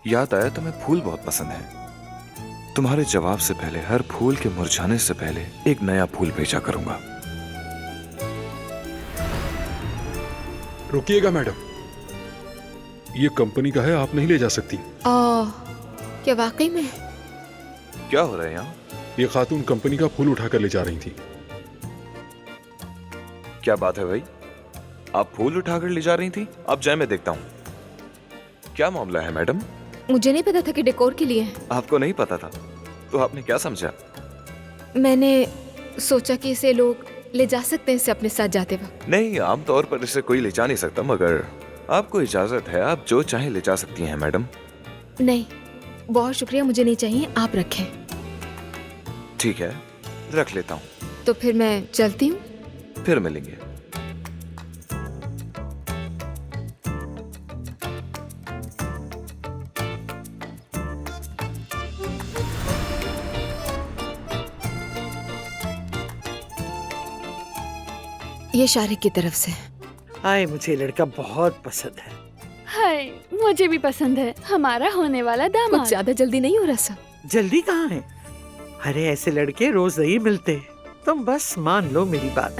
याद आया तुम्हें फूल बहुत पसंद है। तुम्हारे जवाब से पहले, हर फूल के मुरझाने से पहले एक नया फूल भेजा करूंगा। रुकिएगा मैडम, ये कंपनी का है, आप नहीं ले जा सकती। क्या वाकई में? क्या हो रहा है यहाँ? ये खातून कंपनी का फूल उठाकर ले जा रही थी। क्या बात है भाई, आप फूल उठाकर ले जा रही थी? आप जाए, मैं देखता हूँ। क्या मामला है मैडम? मुझे नहीं पता था कि डेकोर के लिए है। आपको नहीं पता था तो आपने क्या समझा? मैंने सोचा कि इसे लोग ले जा सकते हैं इसे अपने साथ जाते वक्त। नहीं, आमतौर पर इसे कोई ले जा नहीं सकता, मगर आपको इजाजत है, आप जो चाहे ले जा सकती हैं मैडम। नहीं, बहुत शुक्रिया, मुझे नहीं चाहिए, आप रखें। ठीक है, रख लेता हूँ। तो फिर मैं चलती हूँ। फिर मिलेंगे। ये शारिक की तरफ से। हाय, मुझे लड़का बहुत पसंद है। हाय, मुझे भी पसंद है, हमारा होने वाला कुछ दामाद। ज्यादा जल्दी नहीं हो रहा सब? जल्दी कहाँ है? अरे ऐसे लड़के रोज नहीं मिलते, तुम बस मान लो मेरी बात।